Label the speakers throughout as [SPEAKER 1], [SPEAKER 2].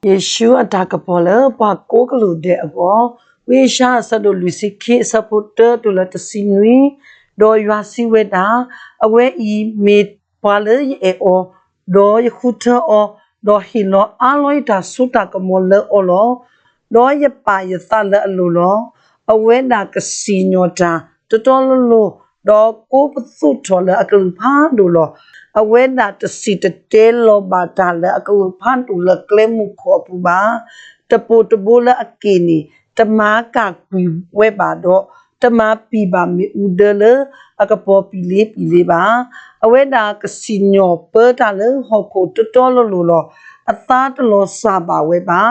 [SPEAKER 1] ယေရှုအတာကပေါ်လေပါကိုကလူတဲ့အပေါ်ဝေရှာဆဒိုလူစီခေစပိုတာတူလတစီနွီဒေါ်ရွာစီဝဲတာအဝဲဤမေပါလေအောဒေါ်ယခုထောဒေါ်ဟီလောအလောတာဆုတာကမောလေအောလောဒေါ်ယပါယသလအလိုလောအဝဲနာကစီညောတာတတော်လိုဒေါ်ကိုပစုထော်လေအကလူဖားဒူလောအဝဲနာတစီတတဲလောဘာတာလေအကလူဖားဒူလကလေမှုခေါ်ပူပါတပိုတဘိုလအကီနီတမာကကွီဝဲပါတော့တမာပီပါမီဦးဒလအကပေါ်ပီလေးပါအဝဲနာကစီညောပေတာလေဟောကိုတတော်လိုလောအသားတလောစာပါဝဲပါ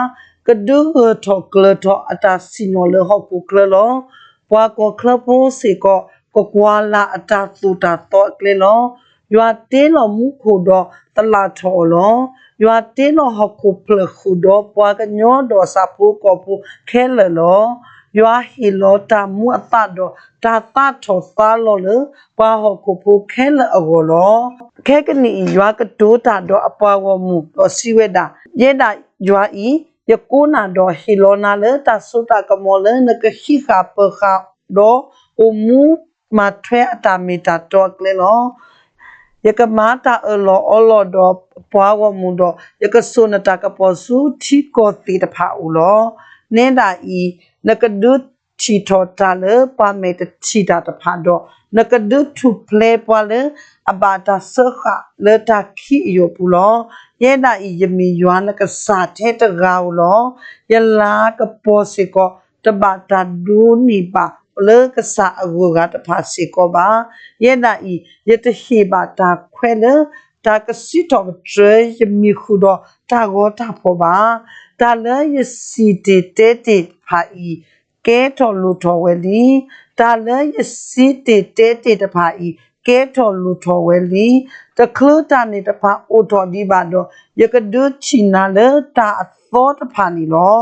[SPEAKER 1] ကဒူထောကလထောအတာစီနိုလေဟောကိုကလလောပွားကိုကလပိုစေကိုကွာလာအတာသူတာတော့ကလေလောယွာတဲလောမှုခိုတော့တလာထော်လောယွာတဲလောဟခုပလခုတော့ပွားကညောတော့စာပူကောပူခဲလလောယွာဟီလောတာမှုအတတော့တာတထော်သားလောလေပွားဟခုပူခဲလအကောလောခဲကနီယွာကဒိုတာတော့အပွားဝမှုတော့စီဝဲတာရဲတာယွာဤယကိုနာတော့ဟီလောနာလေတာဆုတာကမောလေနကခိခပခတော့အမှုမထွဲအတာမီတာတော့ကလေလောယကမာတာအလောအလောတော့ပွားဝမှုတော့ယကဆုနတာကပေါ်စုထီကိုတီတဖာဦးလောနေတာဤနကဒုချီထောတာလေပါမေတချီတာတဖာတော့နကဒုထုပလေပွာလေအဘာတာဆခလေတာခိယောပူလောရဲတာဤယမီယွာနကစာတဲ့တကောက်လောယလာကပေါ်စီကိုတဘာတာဒူနီပါလေကစာအဝကတဖာစီကိုပါရဲတာဤယတဟိပါတာခွဲလေတာကစီတော့ကျေယမီခုတော့တာကိုတာဖို့ပါတာလေယစီတေတေဟာဤကဲတော်လူတော်ဝဲလီတာလေယစီတေတဖာဤကဲတော်လူတော်ဝဲလီတခလူတာနေတဖာအိုတော်ဒီပါတော့ယကဒုချီနာလေတာအသောတဖာနီလော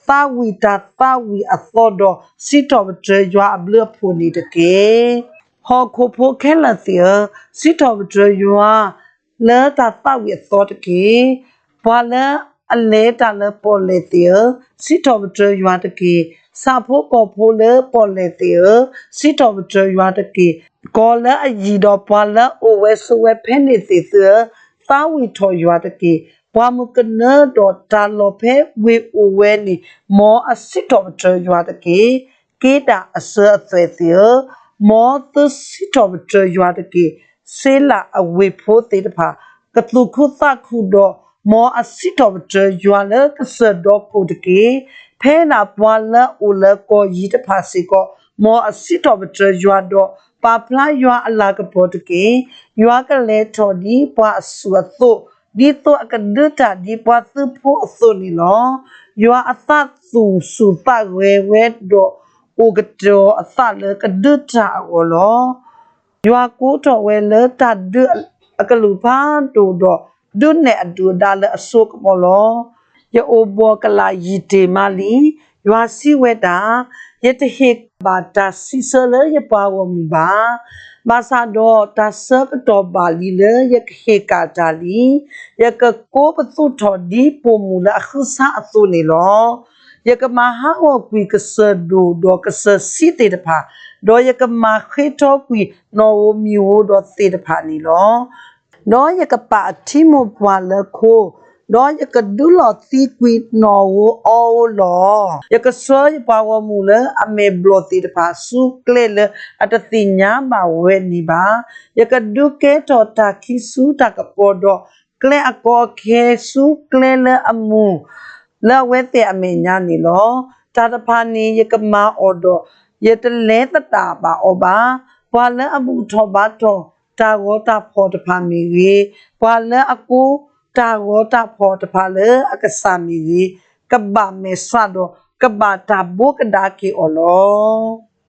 [SPEAKER 1] သာဝီတာသာဝီအသောတော့စီတော်ကျေရွာအဘလဖို့နေတကေဟောခိုဖိုခဲလစီစီတော်ကျေရွာလဲတာသာဝီအသောတကေဘွာလဲအလဲတာလဲပေါ်လေတီစီတော်ကျေရွာတကေစာဖို့ကောဖိုလဲပေါ်လေတီစီတော်ကျေရွာတကေကောလဲအကြီးတော့ဘွာလဲအိုဝဲဆူဝဲဖဲနေစီသာဝီထော်ရွာတကေဘွာမကနတော့တာလောဖဲဝေအိုဝဲနီမောအစစ်တော်ကျေရွာတကေကေတာအစအသွဲစီမောသစစ်တော်ကျေရွာတကေဆေးလာအဝေဖို့တေတဖာကတုခုသခုတော့မောအစစ်တော်ကျေရွာလဲကစတော့ကိုတကေဖဲနာပွာလဲအိုလဲကိုရီတဖာစီကိုမောအစစ်တော်ကျေရွာတော့ပါပလာရွာအလာကပေါ်တကေရွာကလဲတော်ဒီပွာအဆူအသုဒီတော့အကဒတာဒီပွားသဖို့အသုနီလောရွာအသသူစုပဝဲဝဲတော့အိုကတော်အသလဲကဒတာအောလောရွာကိုတော်ဝဲလဲတဒအကလူဖာတို့တော့ဒုနဲ့အဒူဒါလဲအဆုကမောလောယအိုဘောကလာယီတေမာလီရွာစီဝဲတာယတဟိဘာတာစီဆလယပါဝမဘာမာစာတော့တဆကတော့ပါလီလေယခေကာတာလီယကကိုပစုထော်ဒီပုံမူလာခုစာအစုနေလောယကမဟာဝကွီကဆဒိုဒေါကဆစီတေတဖာဒေါယကမခေတောကွီနော်ဝမီဝဒေါတေတဖာနီလောဒေါယကပါအတိမဘွာလခိုဒေါ်ယကဒူလောတီကွီနော်ဝအောလောယကဆောယပါဝမူလအမေဘလောတီတပါစုကလေလအတတိညာမဝဲနီပါယကဒုကေတောတာခိစုတာကပေါ်တော့ကလေအကောခေစုကလေလအမူလဝဲတဲ့အမေညာနီလောတာတဖာနီယကမအော်တော့ယတလဲတတာပါအောပါဘွာလအမှုထောပါတော့တာဝတာဖော်တဖာမီရေဘွာလအကူတာဝတာဖော်တဖာလေအကဆာမီကဘာမေဆွာတော့ကဘာတာဘုကဒါကီအော်လော